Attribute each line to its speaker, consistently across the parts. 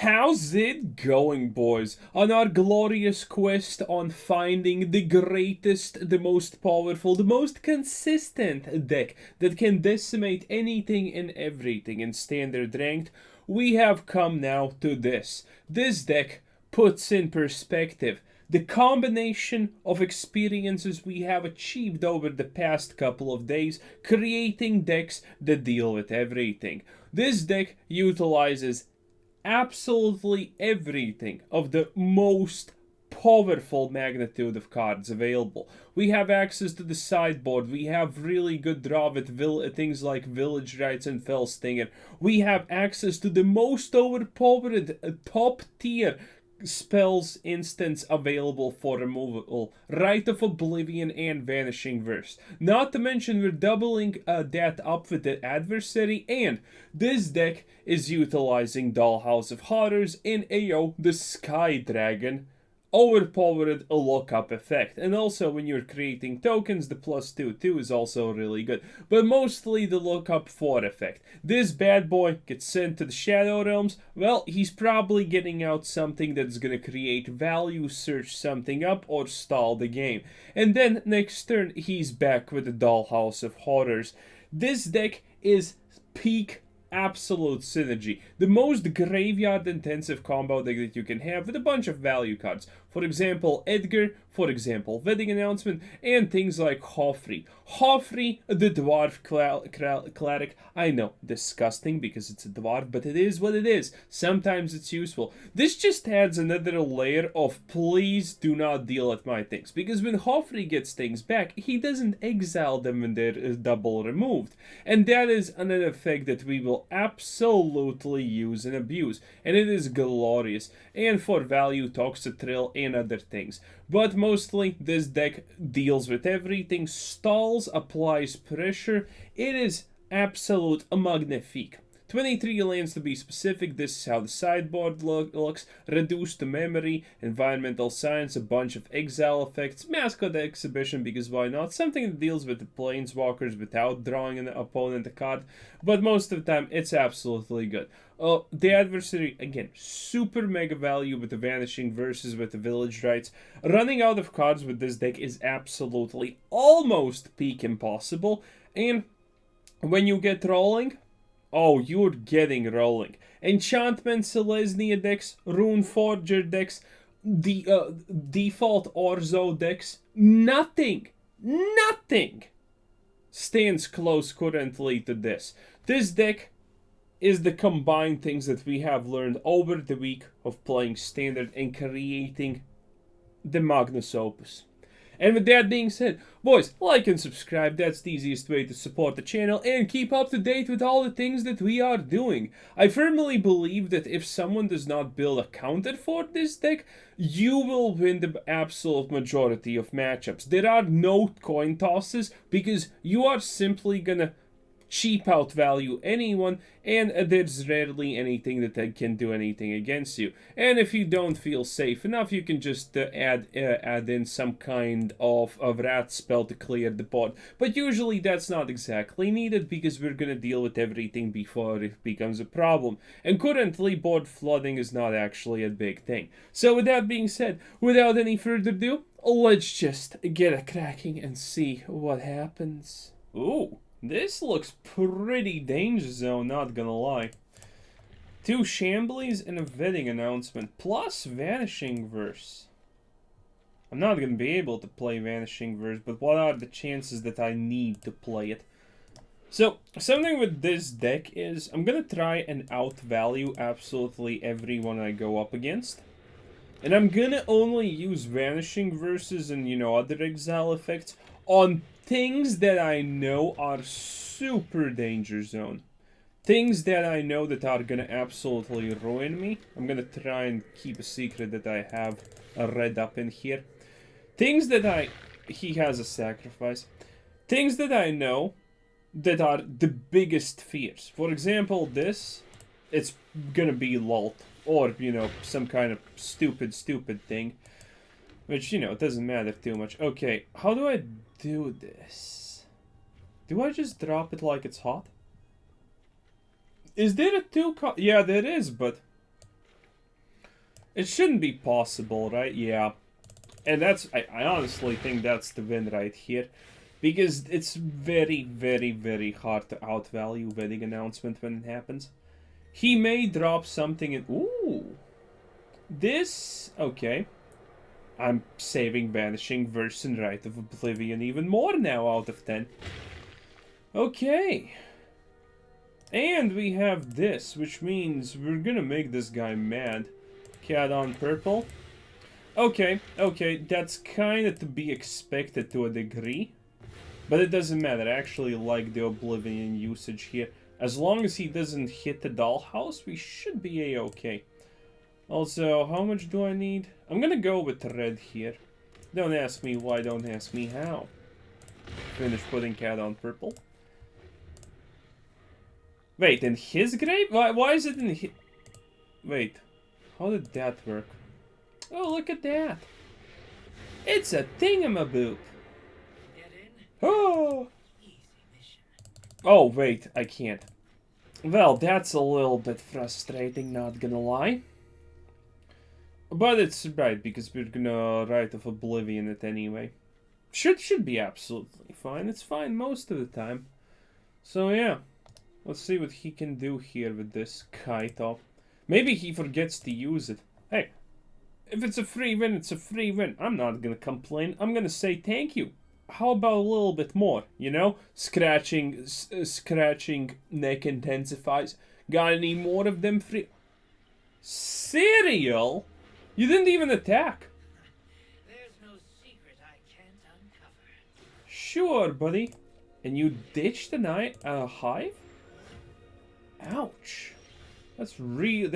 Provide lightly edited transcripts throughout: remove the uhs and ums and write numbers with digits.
Speaker 1: How's it going, boys? On our glorious quest on finding the greatest, the most powerful, the most consistent deck that can decimate anything and everything in standard ranked, we have come now to this. This deck puts in perspective the combination of experiences we have achieved over the past couple of days, creating decks that deal with everything. This deck utilizes absolutely everything of the most powerful magnitude of cards available. We have access to the sideboard. We have really good draw with things like Village Rites and Fellstinger. We have access to the most overpowered top tier spells instance available for removal, Rite of Oblivion and Vanishing Verse. Not to mention we're doubling that up with the adversary, and this deck is utilizing Dollhouse of Horrors and AO the Sky Dragon overpowered lookup effect. And also when you're creating tokens, the +2/2 is also really good. But mostly the lookup 4 effect. This bad boy gets sent to the Shadow Realms. Well, he's probably getting out something that's gonna create value, search something up, or stall the game. And then next turn, he's back with the Dollhouse of Horrors. This deck is peak absolute synergy. The most graveyard intensive combo deck that you can have with a bunch of value cards. For example, Edgar, for example, Wedding Announcement, and things like Hofri. Hofri, the Dwarf Cleric. I know, disgusting because it's a dwarf, but it is what it is. Sometimes it's useful. This just adds another layer of please do not deal at my things. Because when Hofri gets things back, he doesn't exile them when they're double removed. And that is another effect that we will absolutely use and abuse. And it is glorious. And for value, Toxrill and other things. But mostly, this deck deals with everything, stalls, applies pressure. It is absolute magnifique. 23 lands to be specific. This is how the sideboard looks. Reduced to memory, environmental science, a bunch of exile effects, mascot exhibition because why not? Something that deals with the planeswalkers without drawing an opponent a card. But most of the time, it's absolutely good. The adversary, again, super mega value with the Vanishing Verses with the Village Rites. Running out of cards with this deck is absolutely almost peak impossible. And when you get rolling, oh, you're getting rolling. Enchantment Selesnya decks, Runeforger decks, the default Orzo decks, nothing stands close currently to this. This deck is the combined things that we have learned over the week of playing Standard and creating the Magnus Opus. And with that being said, boys, like and subscribe. That's the easiest way to support the channel and keep up to date with all the things that we are doing. I firmly believe that if someone does not build a counter for this deck, you will win the absolute majority of matchups. There are no coin tosses because you are simply gonna cheap out value anyone, and there's rarely anything that can do anything against you. And if you don't feel safe enough, you can just add in some kind of rat spell to clear the board. But usually that's not exactly needed because we're gonna deal with everything before it becomes a problem. And currently board flooding is not actually a big thing. So with that being said, without any further ado, let's just get a cracking and see what happens. Ooh. This looks pretty danger zone, not gonna lie. 2 Shamblies and a Wedding Announcement, plus Vanishing Verse. I'm not gonna be able to play Vanishing Verse, but what are the chances that I need to play it? So, something with this deck is, I'm gonna try and outvalue absolutely everyone I go up against. And I'm gonna only use Vanishing Verses and, other exile effects on things that I know are super danger zone. Things that I know that are gonna absolutely ruin me. I'm gonna try and keep a secret that I have read up in here. Things that he has a sacrifice. Things that I know that are the biggest fears. For example, this, it's gonna be Lult. Or, some kind of stupid thing. Which, it doesn't matter too much. Okay, how do I do this? Do I just drop it like it's hot? Is there a 2 card? Yeah, there is, but It shouldn't be possible, right? Yeah. And that's, I honestly think that's the win right here. Because it's very, very, very hard to outvalue wedding announcement when it happens. He may drop something in... Ooh! This... Okay. I'm saving Vanishing Verse and Rite of Oblivion even more now out of 10. Okay. And we have this, which means we're gonna make this guy mad. Cat on purple. Okay, okay, that's kinda to be expected to a degree. But it doesn't matter, I actually like the Oblivion usage here. As long as he doesn't hit the dollhouse, we should be a-okay. Also, how much do I need? I'm gonna go with red here. Don't ask me why, don't ask me how. Finish putting cat on purple. Wait, in his grave? Why is it in his... Wait, how did that work? Oh, look at that. It's a thingamaboop. Oh! Oh, wait, I can't. Well, that's a little bit frustrating, not gonna lie. But it's right, because we're gonna Rite of Oblivion it anyway. Should be absolutely fine. It's fine most of the time. So yeah. Let's see what he can do here with this Kaito. Maybe he forgets to use it. Hey, if it's a free win, it's a free win. I'm not gonna complain. I'm gonna say thank you. How about a little bit more, you know? Scratching neck intensifies. Got any more of them free? Cereal? You didn't even attack.
Speaker 2: There's no secret I can't uncover.
Speaker 1: Sure, buddy. And you ditched a hive? Ouch. That's real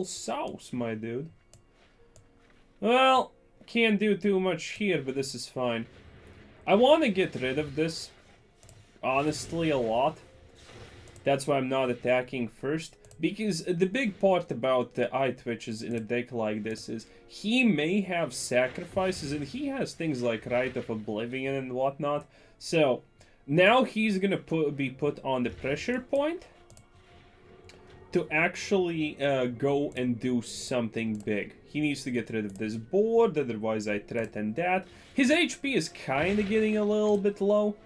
Speaker 1: sauce, my dude. Well, can't do too much here, but this is fine. I want to get rid of this, honestly, a lot. That's why I'm not attacking first. Because the big part about the eye twitches in a deck like this is he may have sacrifices, and he has things like Rite of Oblivion and whatnot. So now he's gonna be put on the pressure point to actually go and do something big. He needs to get rid of this board, otherwise I threaten that. His HP is kinda getting a little bit low.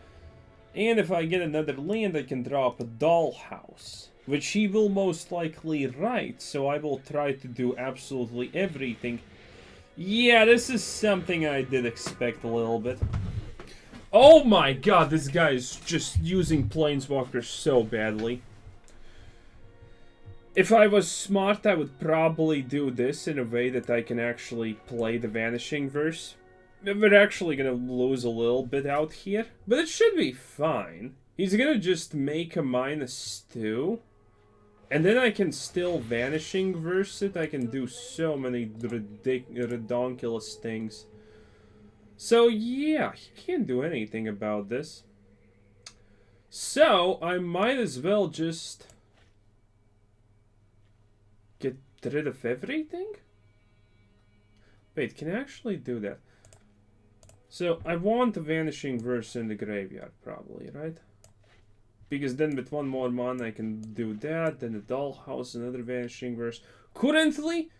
Speaker 1: And if I get another land, I can drop a Dollhouse, which he will most likely write, so I will try to do absolutely everything. Yeah, this is something I did expect a little bit. Oh my god, this guy is just using Planeswalkers so badly. If I was smart, I would probably do this in a way that I can actually play the Vanishing Verse. We're actually gonna lose a little bit out here, but it should be fine. He's gonna just make a -2, and then I can still Vanishing Verse it. I can do so many redonkulous things. So yeah, he can't do anything about this. So I might as well just get rid of everything? Wait, can I actually do that? So I want the Vanishing Verse in the graveyard, probably, right? Because then with one more mana I can do that, then the Dollhouse, another Vanishing Verse. Currently,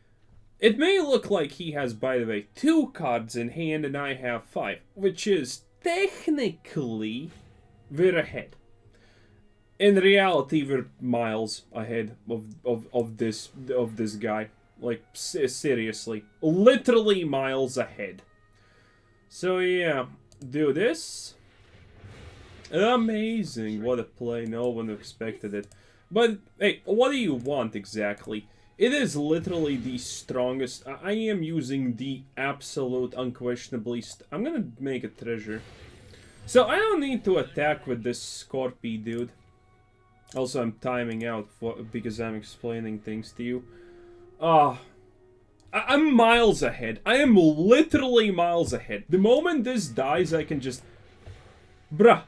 Speaker 1: it may look like he has, by the way, 2 cards in hand and I have 5, which is technically we're ahead. In reality, we're miles ahead of this guy. Like, seriously. Literally miles ahead. So yeah, do this. Amazing, what a play, no one expected it. But, hey, what do you want exactly? It is literally the strongest. I am using the absolute, unquestionably... I'm gonna make a treasure. So I don't need to attack with this Scorpy dude. Also, I'm timing out because I'm explaining things to you. I'm miles ahead. I am literally miles ahead. The moment this dies, I can just... Bruh.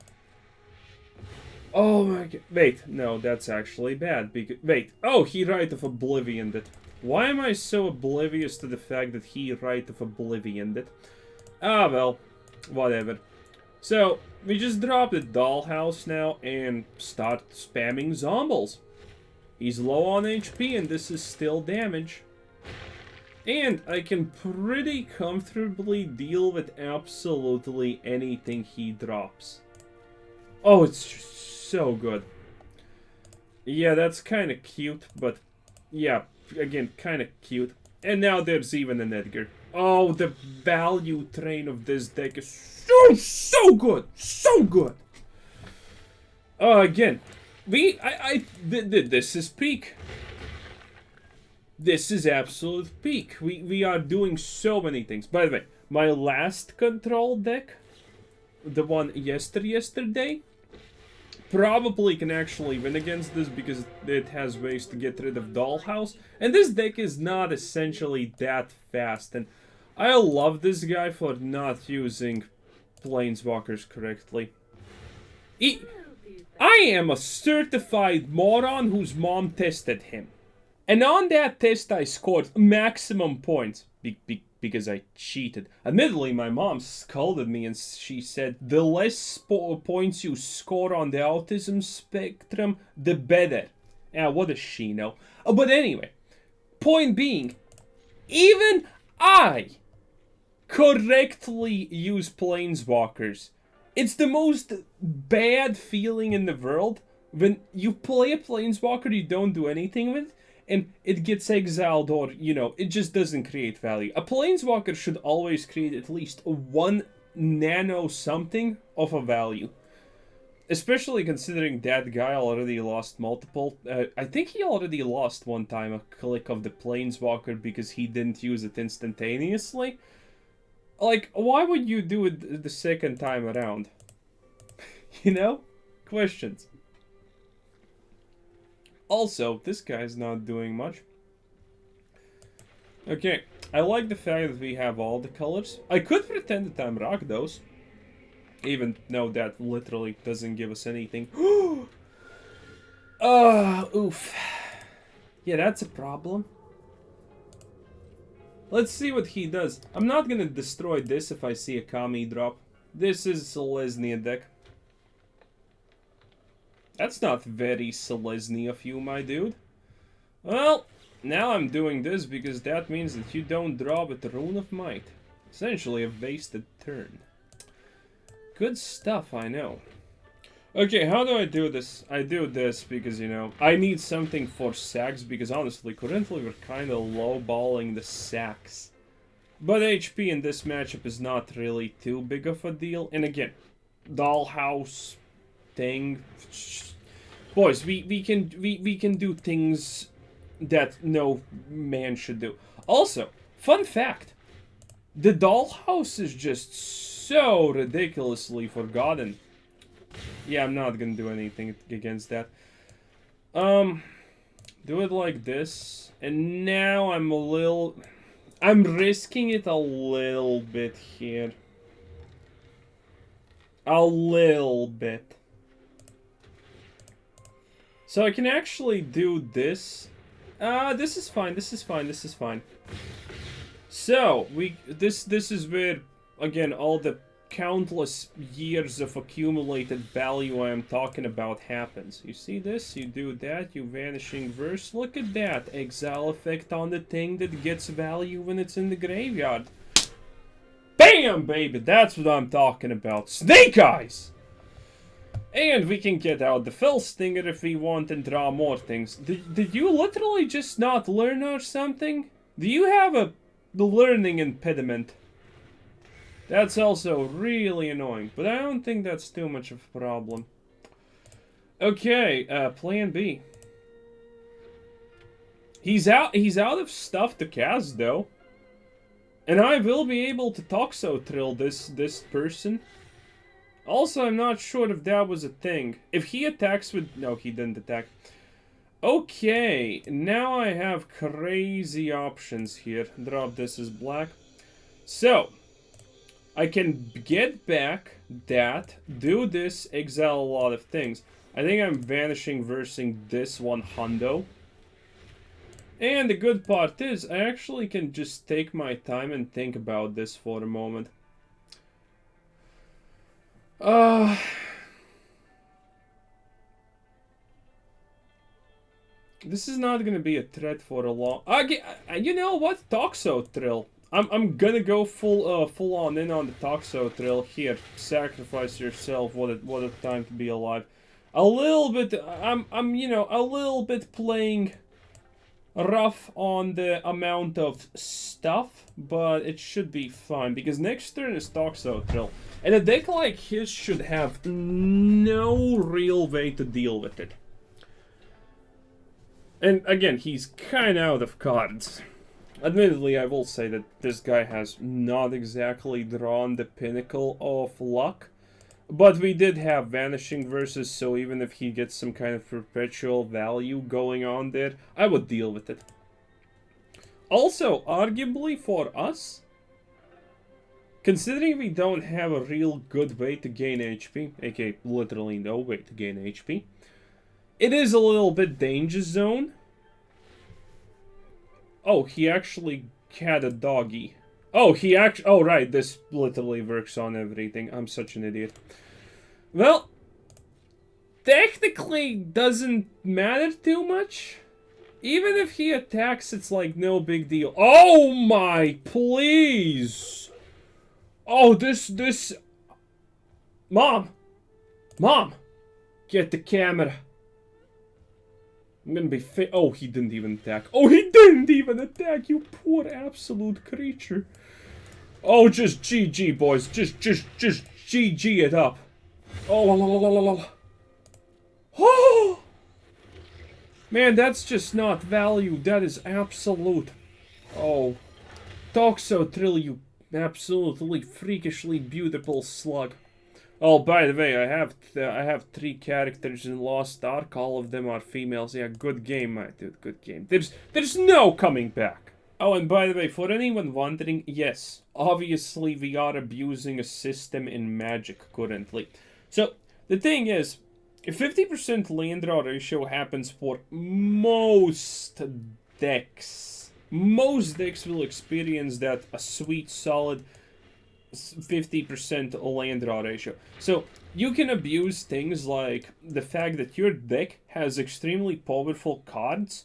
Speaker 1: Oh my god. Wait, no, that's actually bad. Because, wait. Oh, he Rite of Oblivioned it. Why am I so oblivious to the fact that he Rite of Oblivioned it? Ah, well. Whatever. So, we just drop the Dollhouse now and start spamming Zombles. He's low on HP and this is still damage. And I can pretty comfortably deal with absolutely anything he drops. Oh, it's just so good. Yeah, that's kind of cute, but yeah, again, kind of cute. And now there's even an Edgar. Oh, the value train of this deck is so good, so good. Again, this is peak. This is absolute peak. We are doing so many things. By the way, my last control deck, the one yesterday, probably can actually win against this because it has ways to get rid of Dollhouse. And this deck is not essentially that fast. And I love this guy for not using Planeswalkers correctly. I am a certified moron whose mom tested him. And on that test I scored maximum points because I cheated. Admittedly, my mom scolded me and she said, the less points you score on the autism spectrum, the better. Yeah, what does she know? But anyway, point being, even I correctly use Planeswalkers. It's the most bad feeling in the world when you play a Planeswalker you don't do anything with, and it gets exiled or, you know, it just doesn't create value. A Planeswalker should always create at least one nano something of a value. Especially considering that guy already lost multiple. I think he already lost one time a click of the Planeswalker because he didn't use it instantaneously. Like, why would you do it the second time around? You know? Questions. Also, this guy's not doing much. Okay, I like the fact that we have all the colors. I could pretend that I'm Rakdos. Even though that literally doesn't give us anything. Oof. Yeah, that's a problem. Let's see what he does. I'm not gonna destroy this if I see a Kami drop. This is Selesnya deck. That's not very Selesnya of you, my dude. Well, now I'm doing this because that means that you don't draw with the Rune of Might. Essentially a wasted turn. Good stuff, I know. Okay, how do I do this? I do this because, you know, I need something for sacks because honestly, currently we're kind of lowballing the sacks. But HP in this matchup is not really too big of a deal. And again, Dollhouse thing. Boys, we can do things that no man should do. Also, fun fact. The Dollhouse is just so ridiculously forgotten. Yeah, I'm not gonna do anything against that. Do it like this. And now I'm risking it a little bit here. A little bit. So I can actually do this. This is fine, this is fine, this is fine. So, this is where, again, all the countless years of accumulated value I am talking about happens. You see this? You do that, you Vanishing Verse. Look at that. Exile effect on the thing that gets value when it's in the graveyard. BAM, baby! That's what I'm talking about. Snake Eyes! And we can get out the Fell Stinger if we want and draw more things. Did you literally just not learn or something? Do you have the learning impediment? That's also really annoying, but I don't think that's too much of a problem. Okay, plan B. He's out of stuff to cast though. And I will be able to Toxrill this person. Also, I'm not sure if that was a thing. If he attacks with... No, he didn't attack. Okay, now I have crazy options here. Drop this as black. So, I can get back that, do this, exile a lot of things. I think I'm Vanishing Versing this one hundo. And the good part is, I actually can just take my time and think about this for a moment. This is not gonna be a threat for a long... you know what? Toxrill. I'm gonna go full on in on the Toxrill here. Sacrifice yourself. What a time to be alive. A little bit... I'm you know, a little bit playing rough on the amount of stuff, but it should be fine, because next turn is Toxrill. And a deck like his should have no real way to deal with it. And again, he's kinda out of cards. Admittedly, I will say that this guy has not exactly drawn the pinnacle of luck. But we did have Vanishing Verses, so even if he gets some kind of perpetual value going on there, I would deal with it. Also, arguably for us, considering we don't have a real good way to gain HP, aka literally no way to gain HP, it is a little bit danger zone. Oh, he actually had a doggy. Oh, right, this literally works on everything. I'm such an idiot. Well, technically doesn't matter too much. Even if he attacks, it's like no big deal. Oh my, please! Oh, this... Mom! Get the camera. I'm gonna be oh, he didn't even attack. Oh, he didn't even attack, you poor absolute creature. Oh, just GG, boys. Just GG it up. Oh, la, la, la, la, la. Oh! Man, that's just not value. That is absolute. Oh. Toxrill, you absolutely freakishly beautiful slug. Oh, by the way, I have 3 characters in Lost Ark. All of them are females. Yeah, good game, my dude. Good game. There's no coming back. Oh, and by the way, for anyone wondering, yes, obviously we are abusing a system in Magic currently. So, the thing is, if 50% land draw ratio happens for most decks, most decks will experience that a sweet, solid 50% land draw ratio. So, you can abuse things like the fact that your deck has extremely powerful cards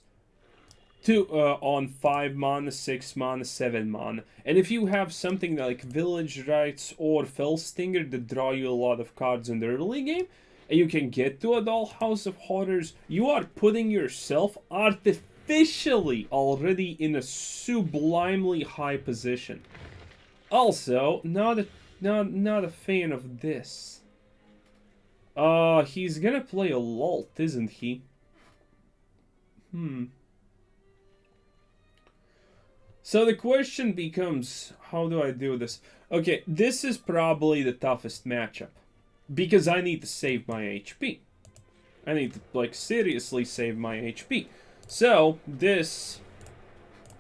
Speaker 1: on 5 mana, 6 mana, 7 mana. And if you have something like Village Rites or Fellstinger that draw you a lot of cards in the early game, and you can get to a Dollhouse of Horrors, you are putting yourself artificially already in a sublimely high position. Also, not a fan of this. He's gonna play a Lult, isn't he? So the question becomes, how do I do this? Okay, this is probably the toughest matchup. Because I need to save my HP. I need to, like, seriously save my HP. So, this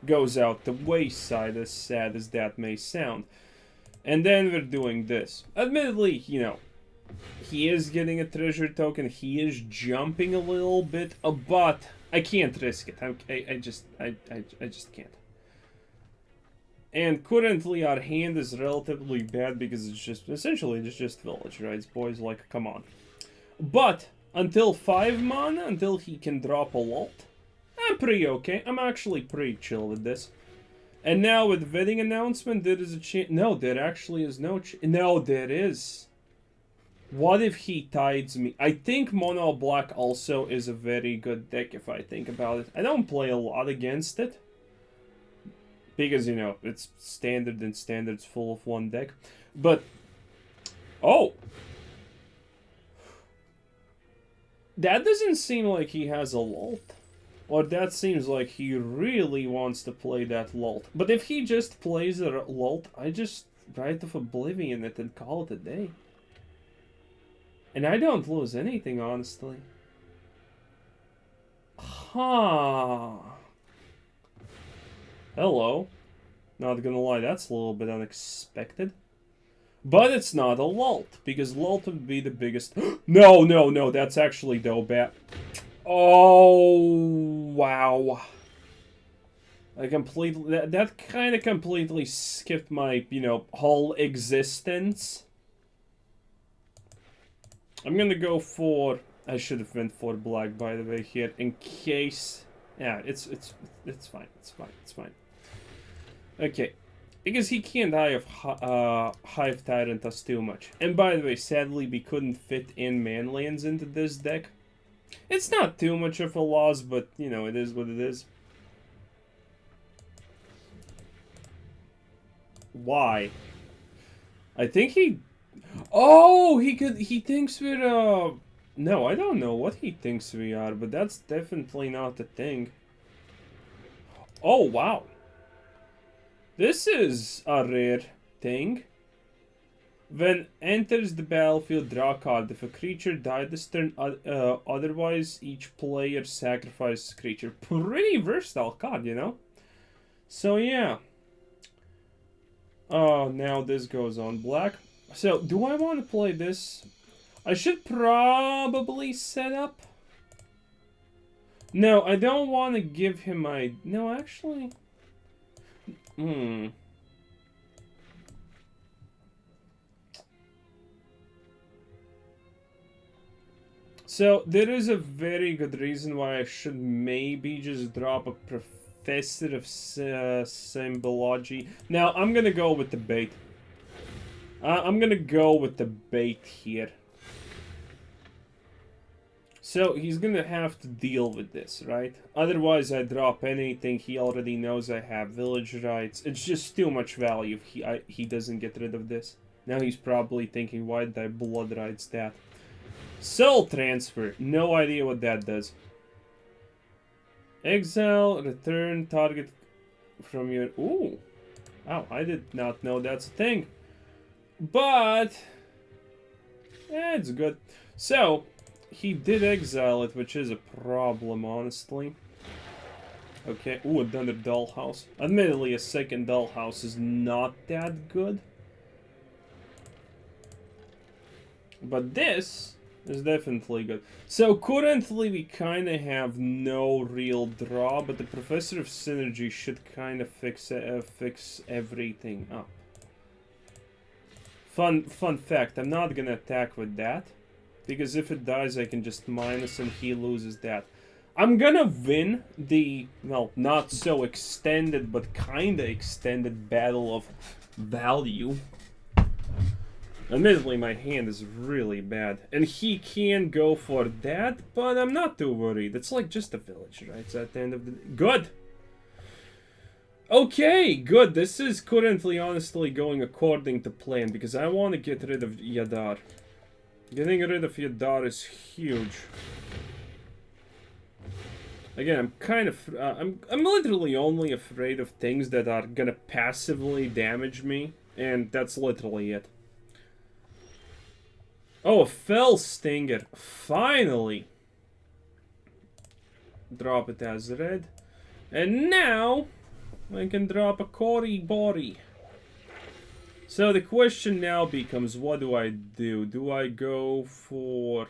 Speaker 1: goes out the wayside, as sad as that may sound. And then we're doing this. Admittedly, you know, he is getting a treasure token, he is jumping a little bit, but I can't risk it. I just can't. And currently our hand is relatively bad because it's just, essentially it's just Village Rites, boys, like, come on. But, until 5 mana, until he can drop a Lult, I'm pretty okay. I'm actually pretty chill with this. And now with wedding announcement, there is a chance. No, there actually is no no, there is. What if he tides me? I think Mono Black also is a very good deck if I think about it. I don't play a lot against it. Because, you know, it's standard and standard's full of one deck. But, oh! That doesn't seem like he has a Lult. Or that seems like he really wants to play that Lult. But if he just plays a Lult, I just Rite of Oblivion it and call it a day. And I don't lose anything, honestly. Huh. Hello. Not gonna lie, that's a little bit unexpected. But it's not a Lult, because Lult would be the biggest... No, that's actually bad. Oh, wow. I completely... That kind of completely skipped my, you know, whole existence. I'm gonna go for... I should have went for black, by the way, here, in case Yeah, it's fine. It's fine. It's fine. Okay. Because he can't Hive Tyrant us too much. And by the way, sadly, we couldn't fit in manlands into this deck. It's not too much of a loss, but, you know, it is what it is. Why? I think he... Oh, he thinks we're, No, I don't know what he thinks we are, but that's definitely not the thing. Oh, wow. This is a rare thing. When enters the battlefield, draw a card. If a creature died this turn, otherwise each player sacrifices a creature. Pretty versatile card, you know? So yeah. Oh, now this goes on black. So, do I want to play this? I should probably set up. No, I don't want to give him my... No, actually... So, there is a very good reason why I should maybe just drop a Professor of Symbology. Now, I'm gonna go with the bait. I'm gonna go with the bait here. So, he's gonna have to deal with this, right? Otherwise, I drop anything. He already knows I have Village Rites. It's just too much value if he doesn't get rid of this. Now he's probably thinking, why did I Blood Rites that? Soul Transfer. No idea what that does. Exile, return target from your... Ooh. Wow, I did not know that's a thing. But... it's good. So, he did exile it, which is a problem, honestly. Okay. Ooh, another Dollhouse. Admittedly, a second Dollhouse is not that good. But this... is definitely good. So currently we kind of have no real draw, but the Professor of Synergy should kind of fix everything up. Fun fact, I'm not gonna attack with that, because if it dies I can just minus and he loses that. I'm gonna win the, well, not so extended, but kinda extended battle of value. Admittedly, my hand is really bad. And he can go for that, but I'm not too worried. It's like just a village, right? It's at the end of the... Good! Okay, good. This is currently, honestly, going according to plan, because I want to get rid of Yadar. Getting rid of Yadar is huge. Again, I'm kind of... I'm literally only afraid of things that are gonna passively damage me, and that's literally it. Oh, a Fell Stinger. Finally! Drop it as red. And now, I can drop a Corrosive. So the question now becomes, what do I do? Do I go for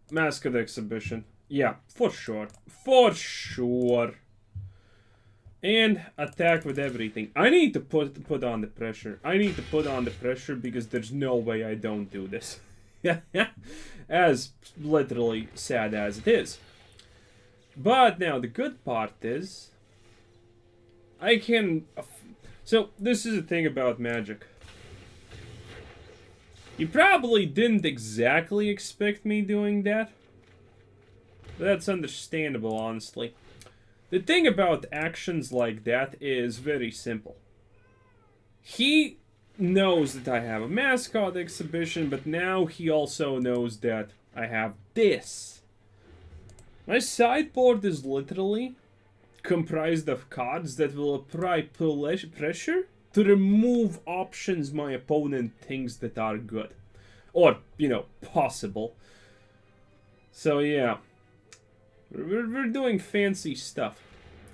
Speaker 1: Masked Exhibition? Yeah, for sure. For sure. And attack with everything. I need to put on the pressure. I need to put on the pressure because there's no way I don't do this. As literally sad as it is. But now the good part is I can... So this is the thing about Magic. You probably didn't exactly expect me doing that. But that's understandable, honestly. The thing about actions like that is very simple. He knows that I have a mascot exhibition, but now he also knows that I have this. My sideboard is literally comprised of cards that will apply pressure to remove options my opponent thinks that are good. Or, you know, possible. So yeah. We're doing fancy stuff.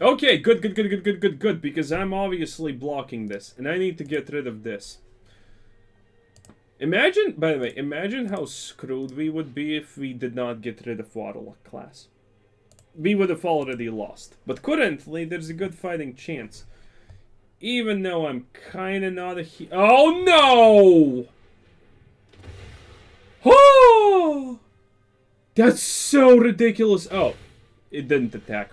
Speaker 1: Okay, good, because I'm obviously blocking this, and I need to get rid of this. Imagine, by the way, imagine how screwed we would be if we did not get rid of Waterlock class. We would have already lost. But currently, there's a good fighting chance. Even though I'm kinda not a oh no! Oh! That's so ridiculous. Oh, it didn't attack.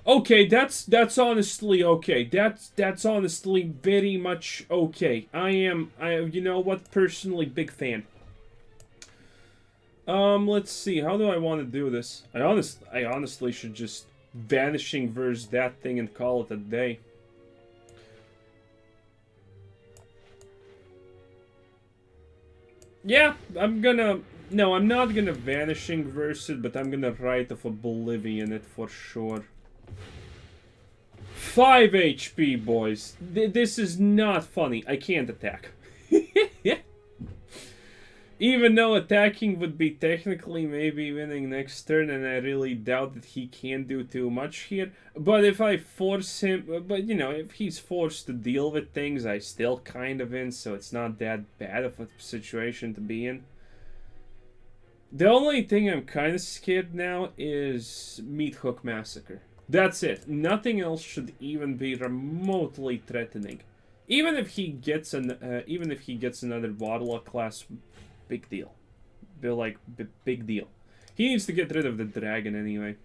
Speaker 1: Okay, that's honestly okay. That's honestly very much okay. You know what, personally big fan. Let's see. How do I want to do this? I honestly should just Vanishing Verse that thing and call it a day. Yeah, no, I'm not gonna Vanishing Verse it, but I'm gonna Rite of Oblivion it for sure. 5 HP, boys. This is not funny. I can't attack. Even though attacking would be technically maybe winning next turn, and I really doubt that he can do too much here. But if I force him, but you know, if he's forced to deal with things, I still kind of win, so it's not that bad of a situation to be in. The only thing I'm kind of scared now is Meat Hook Massacre. That's it. Nothing else should even be remotely threatening. Even if he gets another Warlock class, big deal. Big deal. He needs to get rid of the dragon anyway.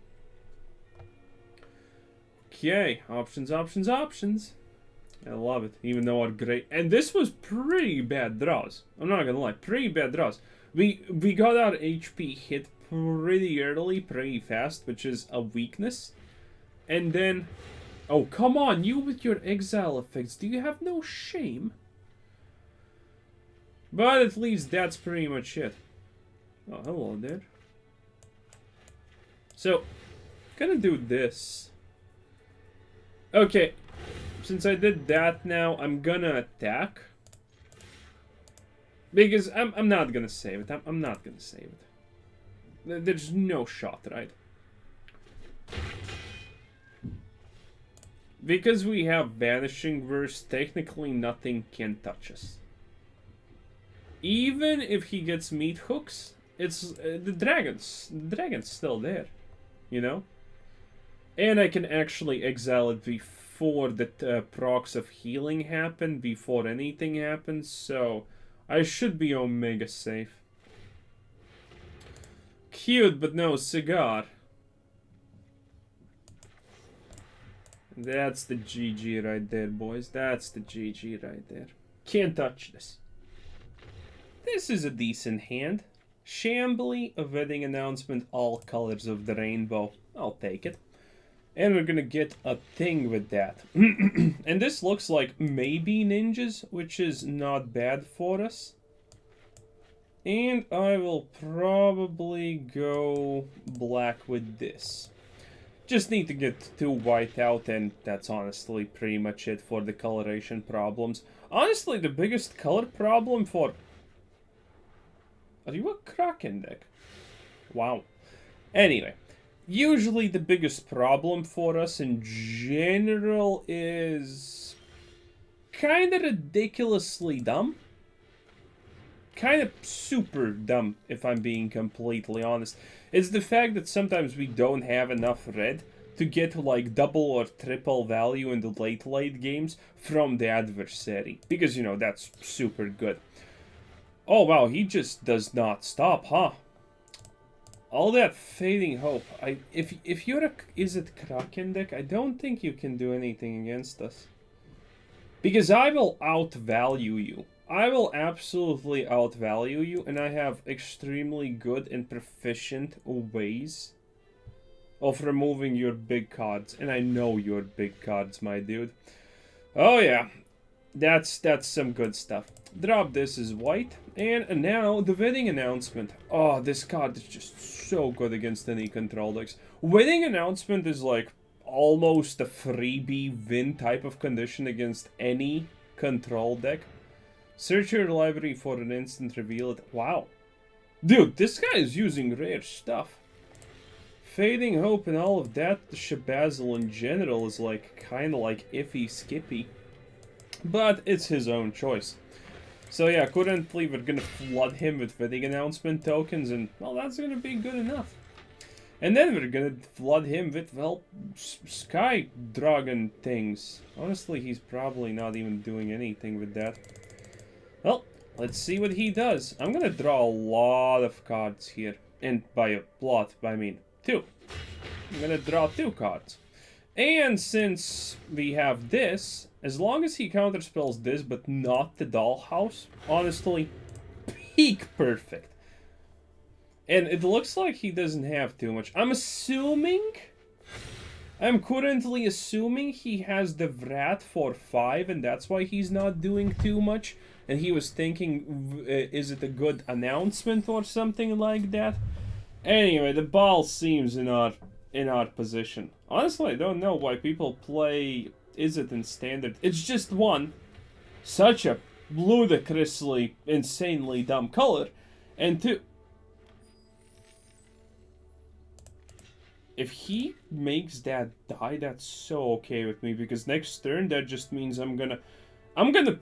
Speaker 1: Okay, options. I love it. Even though our great, and this was pretty bad draws. I'm not gonna lie, pretty bad draws. We got our HP hit pretty early, pretty fast, which is a weakness. And then, oh come on, you with your exile effects, do you have no shame? But at least that's pretty much it. Oh, hello there. So, gonna do this. Okay, since I did that now, I'm gonna attack. Because I'm not gonna save it. I'm not gonna save it. There's no shot, right? Because we have Vanishing Verse, technically nothing can touch us. Even if he gets meat hooks, it's the dragon's still there, you know. And I can actually exile it before the procs of healing happen, before anything happens. So I should be omega safe. Cute, but no cigar. That's the GG right there, boys. That's the GG right there. Can't touch this. This is a decent hand. Shambly, a wedding announcement, all colors of the rainbow. I'll take it. And we're gonna get a thing with that. And this looks like maybe ninjas, which is not bad for us. And I will probably go black with this. Just need to get 2 white out, and that's honestly pretty much it for the coloration problems. Honestly, the biggest color problem for... Are you a Kraken deck? Wow. Anyway, usually the biggest problem for us in general is... kinda ridiculously dumb. Kind of super dumb, if I'm being completely honest. It's the fact that sometimes we don't have enough red to get like double or triple value in the late games from the adversary. Because, you know, that's super good. Oh wow, he just does not stop, huh? All that Fading Hope. If you're a... Is it Kraken deck? I don't think you can do anything against us. Because I will outvalue you. I will absolutely outvalue you, and I have extremely good and proficient ways of removing your big cards. And I know your big cards, my dude. Oh yeah, that's some good stuff. Drop this as white, and now the wedding announcement. Oh, this card is just so good against any control decks. Wedding announcement is like almost a freebie win type of condition against any control deck. Search your library for an instant, reveal it. Wow. Dude, this guy is using rare stuff. Fading Hope and all of that, the Shabazzle in general is like kind of like iffy skippy. But it's his own choice. So yeah, currently we're gonna flood him with wedding announcement tokens, and well, that's gonna be good enough. And then we're gonna flood him with, well, Sky Dragon things. Honestly, he's probably not even doing anything with that. Well, let's see what he does. I'm gonna draw a lot of cards here. And by a lot, I mean 2. I'm gonna draw 2 cards. And since we have this, as long as he counterspells this, but not the Dollhouse, honestly, peak perfect. And it looks like he doesn't have too much. I'm currently assuming he has the Vrat for 5, and that's why he's not doing too much. And he was thinking, is it a good announcement or something like that? Anyway, the ball seems in our position. Honestly, I don't know why people play Izzet in Standard. It's just one, such a ludicrously, insanely dumb color, and two, if he makes that die, that's so okay with me, because next turn that just means I'm gonna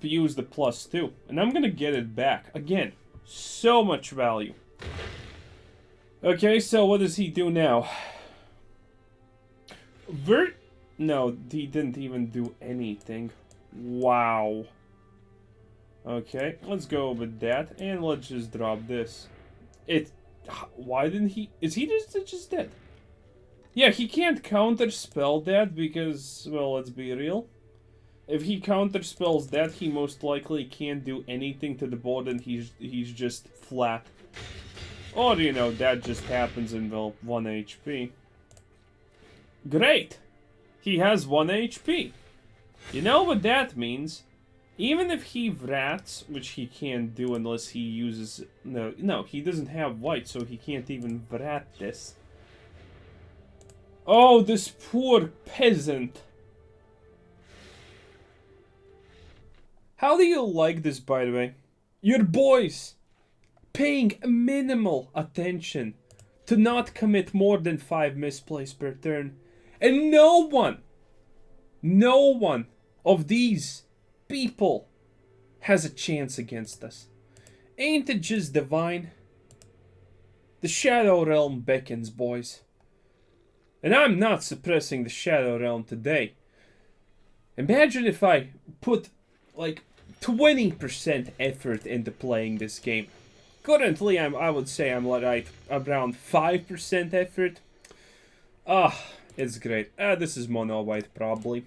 Speaker 1: use the +2, and I'm gonna get it back. Again, so much value. Okay, so what does he do now? No, he didn't even do anything. Wow. Okay, let's go with that, and let's just drop this. Why didn't he... Is he just dead? Yeah, he can't counterspell that because, well, let's be real. If he counterspells that, he most likely can't do anything to the board, and he's just flat. Or, you know, that just happens in, well, 1 HP. Great! He has 1 HP. You know what that means? Even if he vrats, which he can't do unless he uses... No, he doesn't have white, so he can't even vrat this. Oh, this poor peasant. How do you like this, by the way? Your boys paying minimal attention to not commit more than 5 misplays per turn. And no one of these people has a chance against us. Ain't it just divine? The Shadow Realm beckons, boys. And I'm not suppressing the Shadow Realm today. Imagine if I put, like, 20% effort into playing this game. Currently, I would say I'm like around 5% effort. It's great. This is mono white, probably.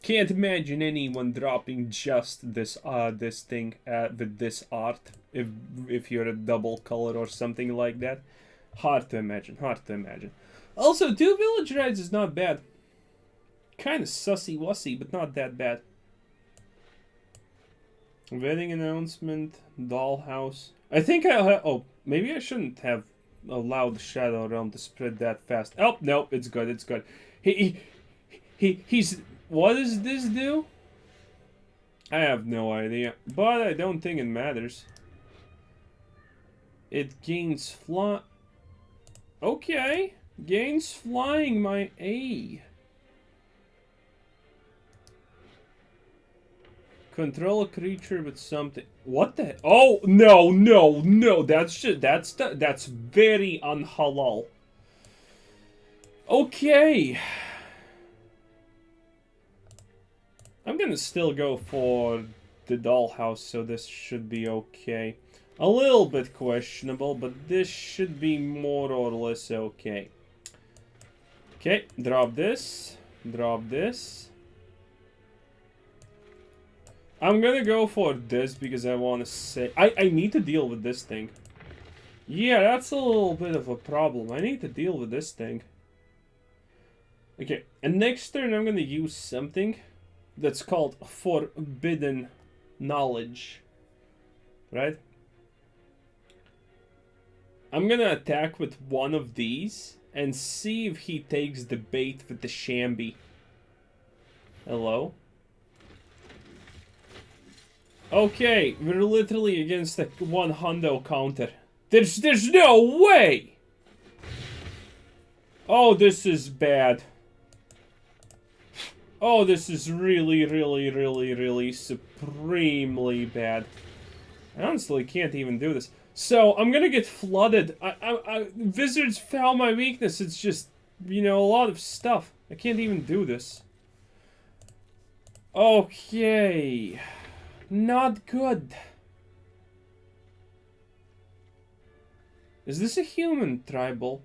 Speaker 1: Can't imagine anyone dropping just this thing with this art if you're a double color or something like that. Hard to imagine. Also, 2 Village Rites is not bad. Kind of sussy-wussy, but not that bad. Wedding announcement, Dollhouse. I think maybe I shouldn't have allowed the Shadow Realm to spread that fast. Oh, no, it's good, it's good. He's... What does this do? I have no idea, but I don't think it matters. It gains fly... Okay, gains flying my A. Control a creature with something. What the? Oh no! That's very unhalal. Okay. I'm gonna still go for the Dollhouse, so this should be okay. A little bit questionable, but this should be more or less okay. Okay, drop this. Drop this. I'm gonna go for this because I want to say... I need to deal with this thing. Yeah, that's a little bit of a problem. I need to deal with this thing. Okay, and next turn I'm gonna use something that's called Forbidden Knowledge. Right? I'm gonna attack with one of these and see if he takes the bait with the Shambi. Hello? Okay, we're literally against a 1 hundo counter. There's no way! Oh, this is bad. Oh, this is really supremely bad. I honestly can't even do this. So, I'm gonna get flooded. Wizards found my weakness. It's just, you know, a lot of stuff. I can't even do this. Okay. Not good. Is this a human tribal?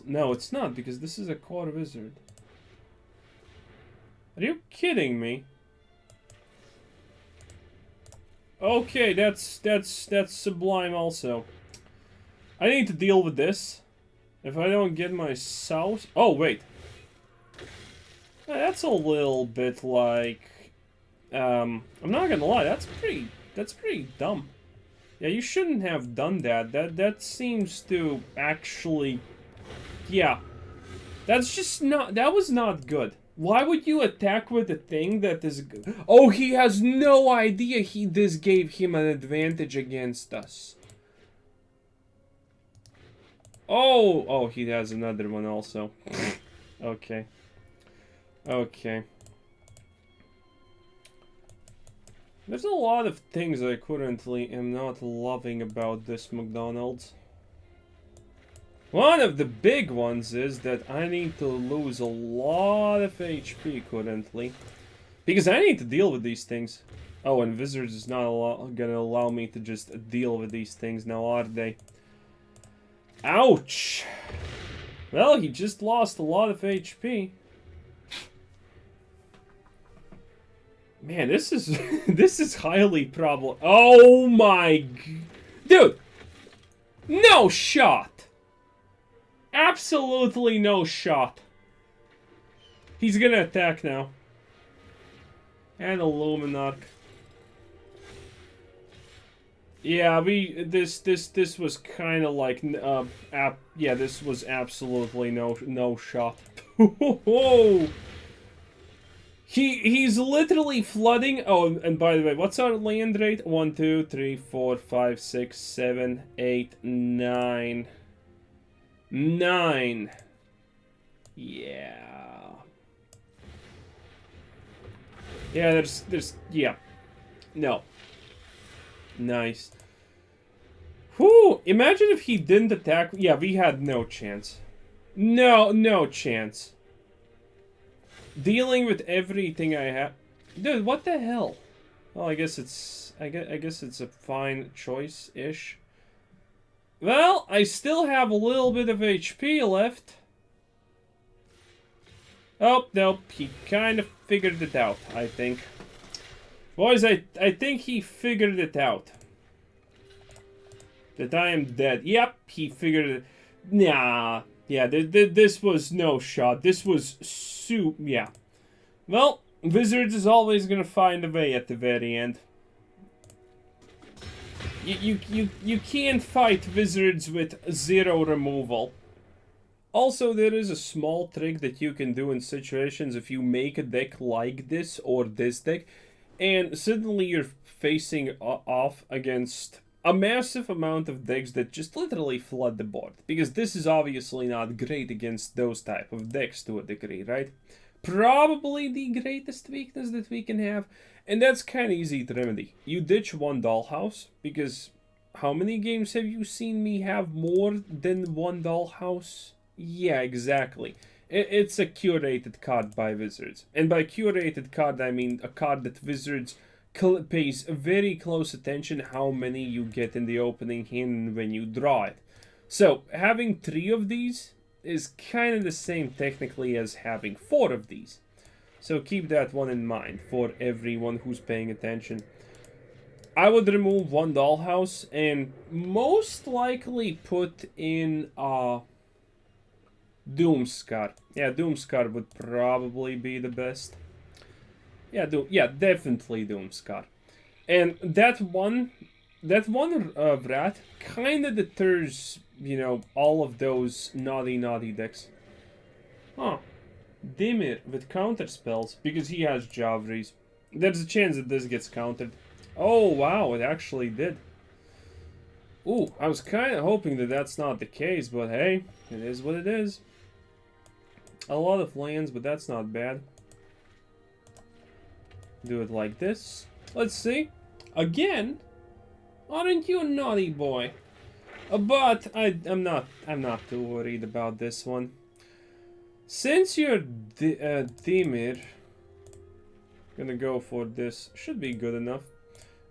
Speaker 1: No, it's not, because this is a core wizard. Are you kidding me? Okay, that's sublime also. I need to deal with this. If I don't get my south... Oh, wait. That's a little bit like... I'm not gonna lie, that's pretty dumb. Yeah, you shouldn't have done that. That seems to actually... Yeah. That's just not... That was not good. Why would you attack with a thing that is... Oh, he has no idea this gave him an advantage against us. Oh, he has another one also. Okay. Okay. There's a lot of things I currently am not loving about this McDonald's. One of the big ones is that I need to lose a lot of HP currently. Because I need to deal with these things. Oh, and Wizards is not gonna allow me to just deal with these things now, are they? Ouch! Well, he just lost a lot of HP. Man, this is this is highly probable. Oh my... Dude! No shot! Absolutely no shot. He's gonna attack now. And Illuminarch. Yeah, this was kind of like yeah, this was absolutely no shot. Whoa! He's literally flooding. Oh, and by the way, what's our land rate? 1, 2, 3, 4, 5, 6, 7, 8, 9. 9. Yeah. Yeah, there's yeah. No. Nice. Whew, imagine if he didn't attack. Yeah, we had no chance. No chance. Dealing with everything I have. Dude, what the hell? Well, I guess it's it's a fine choice-ish. Well, I still have a little bit of HP left. Oh, nope, he kind of figured it out, I think. Boys, I think he figured it out. That I am dead. Yep, he figured it. Nah. Yeah, this was no shot. This was yeah. Well, Wizards is always gonna find a way at the very end. You can't fight Wizards with 0 removal. Also, there is a small trick that you can do in situations if you make a deck like this or this deck, and suddenly you're facing off against a massive amount of decks that just literally flood the board. Because this is obviously not great against those type of decks to a degree, right? Probably the greatest weakness that we can have, and that's kind of easy to remedy. You ditch one Dollhouse, because how many games have you seen me have more than one Dollhouse? Yeah, exactly. It's a curated card by Wizards. And by curated card, I mean a card that Wizards pays very close attention how many you get in the opening hand when you draw it. So, having 3 of these is kind of the same technically as having 4 of these. So keep that one in mind for everyone who's paying attention. I would remove one Dollhouse and most likely put in Doomscar. Yeah, Doomscar would probably be the best. Yeah, definitely Doomscar. And that one rat kind of deters, you know, all of those naughty decks. Huh. Dimir with counter spells, because he has Javris. There's a chance that this gets countered. Oh, wow, it actually did. Ooh, I was kind of hoping that that's not the case, but hey, it is what it is. A lot of lands, but that's not bad. Do it like this. Let's see. Again? Aren't you a naughty boy? But I'm not too worried about this one. Since you're Dimir, gonna go for this. Should be good enough.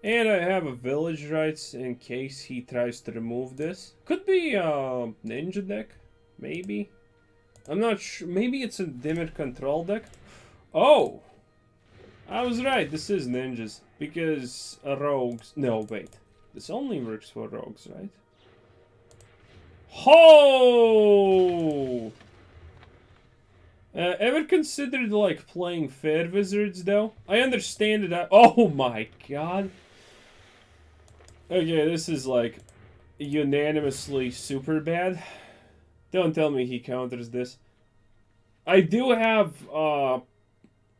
Speaker 1: And I have a Village Rites in case he tries to remove this. Could be a Ninja deck, maybe. I'm not sure. Maybe it's a Dimir control deck. Oh, I was right, this is ninjas. Because rogues... No, wait. This only works for rogues, right? Ho! Ever considered, like, playing fair wizards, though? I understand that... Oh my god! Okay, this is, like, unanimously super bad. Don't tell me he counters this. I do have,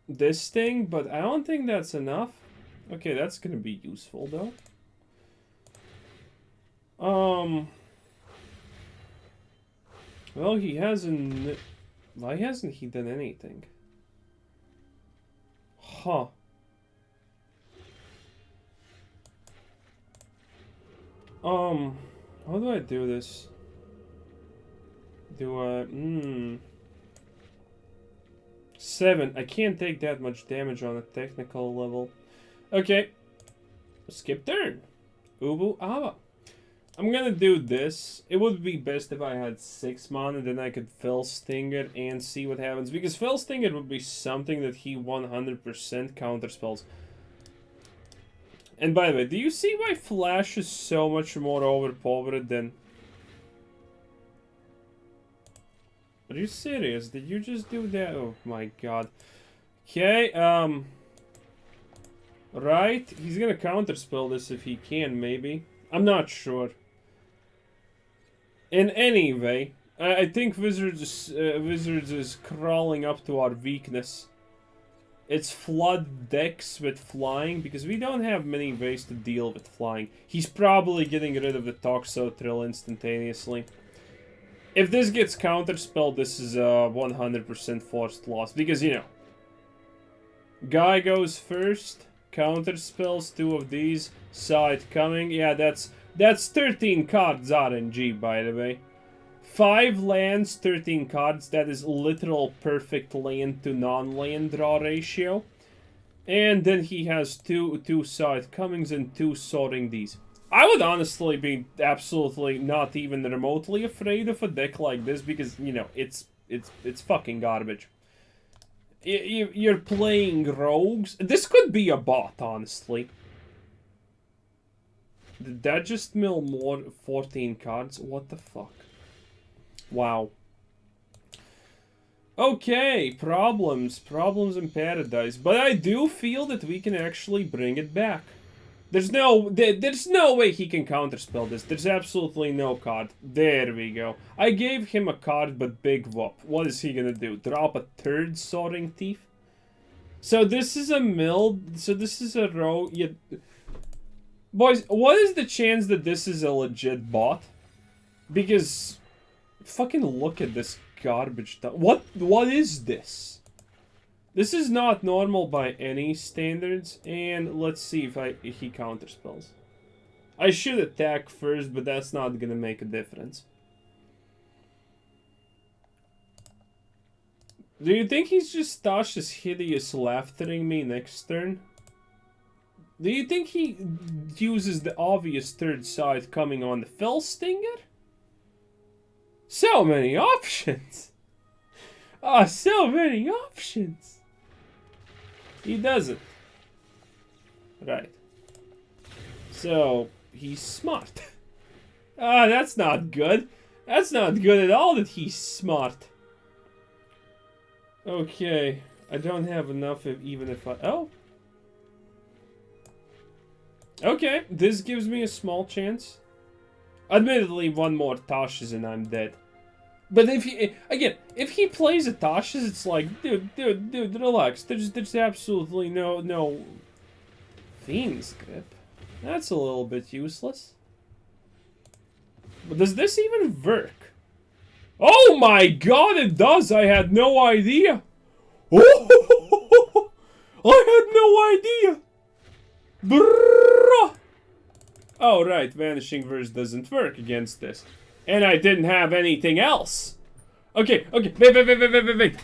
Speaker 1: this thing, but I don't think that's enough. Okay, that's gonna be useful, though. Well, he hasn't... Why hasn't he done anything? Huh. How do I do this? Do I... 7. I can't take that much damage on a technical level. Okay. Skip turn. Ubu Ava. I'm gonna do this. It would be best if I had 6 mana, then I could Fell Stinger and see what happens. Because Fell Stinger would be something that he 100% counterspells. And by the way, do you see why Flash is so much more overpowered than... Are you serious? Did you just do that? Oh my god. Okay, right, he's gonna counterspell this if he can, maybe. I'm not sure. In any way, I think Wizards is crawling up to our weakness. It's flood decks with flying, because we don't have many ways to deal with flying. He's probably getting rid of the Toxrill instantaneously. If this gets counterspelled, this is a 100% forced loss, because, you know, guy goes first, counterspells 2 of these, saw it coming. Yeah, that's 13 cards RNG, by the way. 5 lands, 13 cards. That is literal perfect land to non-land draw ratio. And then he has two saw it comings and 2 sorting these. I would honestly be absolutely not even remotely afraid of a deck like this because, you know, it's fucking garbage. You're playing rogues. This could be a bot, honestly. Did that just mill more 14 cards? What the fuck? Wow. Okay, problems in paradise. But I do feel that we can actually bring it back. There's no way he can counterspell this. There's absolutely no card. There we go. I gave him a card, but big whoop. What is he gonna do? Drop a 3rd Soaring Thief? So this is a mill. So this is a row. Yeah. Boys, what is the chance that this is a legit bot? Because fucking look at this garbage. What is this? This is not normal by any standards, and let's see if he counterspells. I should attack first, but that's not gonna make a difference. Do you think he's just Tasha's hideous laughtering me next turn? Do you think he uses the obvious 3rd side coming on the Fell Stinger? So many options! Ah, so many options! He doesn't. Right. So, he's smart. Ah, that's not good. That's not good at all that he's smart. Okay. I don't have enough even if I... Oh. Okay. This gives me a small chance. Admittedly, 1 more Tasha's and I'm dead. But if he, again, if he plays a Tasha's, it's like, dude, relax. There's absolutely no Fiend's Grip. That's a little bit useless. But does this even work? Oh my god, it does! I had no idea! Oh! I had no idea! Brrrr. Oh right, Vanishing Verse doesn't work against this. And I didn't have anything else. Okay, wait.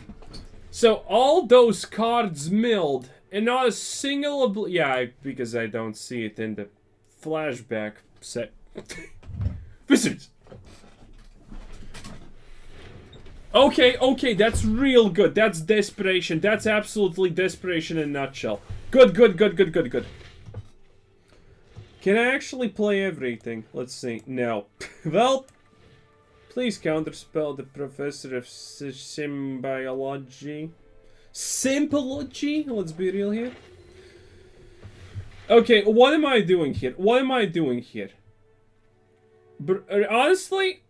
Speaker 1: So all those cards milled, and not a single because I don't see it in the flashback set. Wizards! Okay, okay, that's real good. That's desperation. That's absolutely desperation in a nutshell. Good, good, good, good, good, good. Can I actually play everything? Let's see. No. Well, please counterspell the Professor of Symbology. Symbology? Let's be real here. Okay, what am I doing here? What am I doing here? Honestly,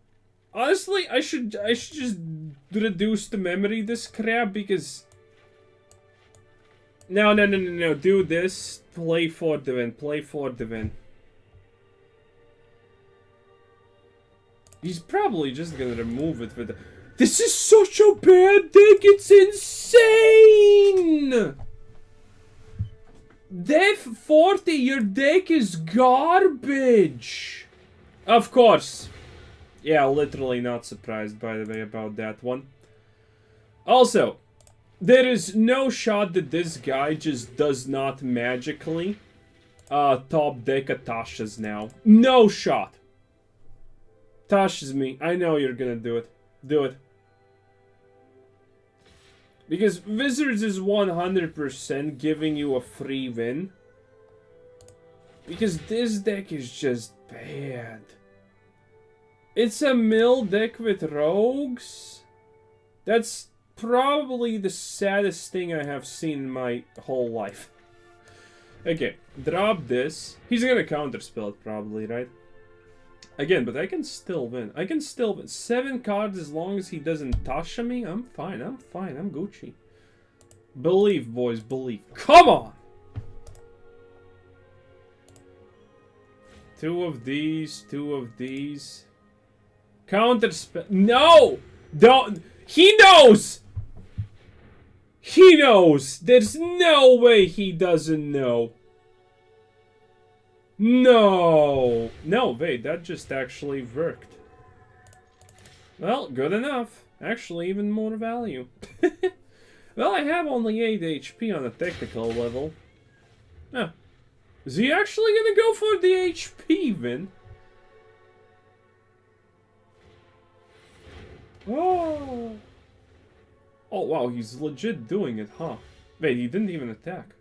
Speaker 1: I should just reduce the memory this crap because no, do this. Play for the win. Play for the win. He's probably just gonna remove it with the... This is such a bad deck, it's insane! Def 40, your deck is garbage! Of course. Yeah, literally not surprised, by the way, about that one. Also, there is no shot that this guy just does not magically top deck a Tasha's now. No shot. Tasha's me. I know you're gonna do it. Do it. Because Wizards is 100% giving you a free win. Because this deck is just bad. It's a mill deck with rogues. That's probably the saddest thing I have seen in my whole life. Okay, drop this. He's gonna counterspell it probably, right? Again, but I can still win. I can still win. 7 cards as long as he doesn't Tasha me. I'm fine. I'm fine. I'm Gucci. Believe, boys. Believe. Come on! 2 of these. 2 of these. Counterspell. No! Don't. He knows! He knows! There's no way he doesn't know. No! No, wait, that just actually worked. Well, good enough. Actually, even more value. Well, I have only 8 HP on a technical level. Huh. Is he actually gonna go for the HP, Vin? Oh! Oh, wow, he's legit doing it, huh? Wait, he didn't even attack.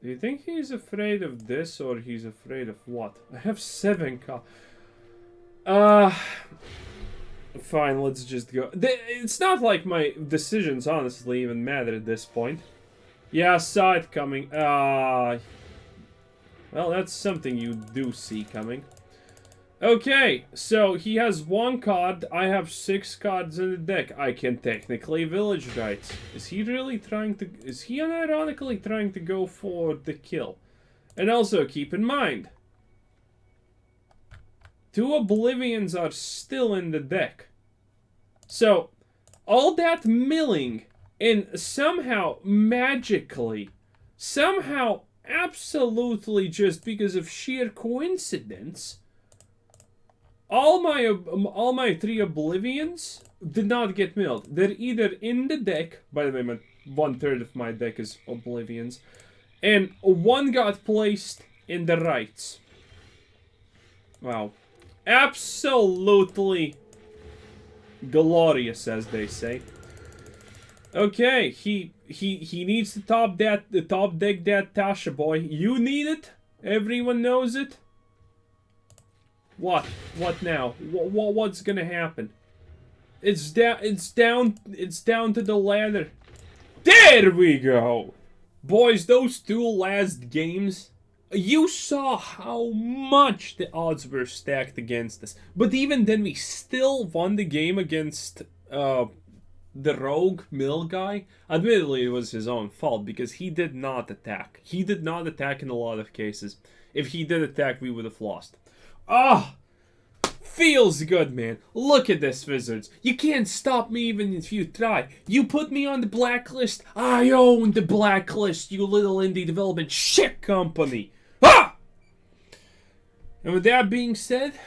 Speaker 1: Do you think he's afraid of this, or he's afraid of what? I have 7 cards. Fine, let's just go. It's not like my decisions, honestly, even matter at this point. Yeah, saw it coming. Well, that's something you do see coming. Okay, so he has 1 card. I have 6 cards in the deck. I can technically Village Rites. Is he really trying to... Is he unironically trying to go for the kill? And also, keep in mind, 2 Oblivions are still in the deck. So, all that milling, and somehow, magically, somehow, absolutely just because of sheer coincidence... All my 3 Oblivions did not get milled. They're either in the deck, by the way, 1/3 of my deck is Oblivions, and 1 got placed in the Rites. Wow. Absolutely glorious, as they say. Okay, he needs to top deck that Tasha boy. You need it. Everyone knows it. What? What now? What's gonna happen? It's down to the ladder. There we go! Boys, those 2 last games, you saw how much the odds were stacked against us. But even then, we still won the game against the rogue mill guy. Admittedly, it was his own fault because he did not attack. He did not attack in a lot of cases. If he did attack, we would have lost. Ah! Feels good, man. Look at this, Wizards. You can't stop me even if you try. You put me on the blacklist. I own the blacklist, you little indie development shit company. Ah! And with that being said,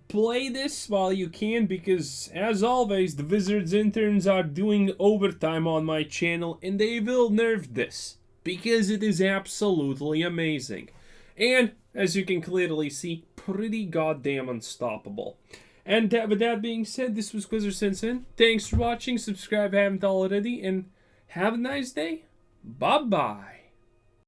Speaker 1: play this while you can because, as always, the Wizards interns are doing overtime on my channel and they will nerf this because it is absolutely amazing. And as you can clearly see, pretty goddamn unstoppable. And with that being said, this was Quizzer Simpson. Thanks for watching, subscribe if you haven't already, and have a nice day. Bye-bye.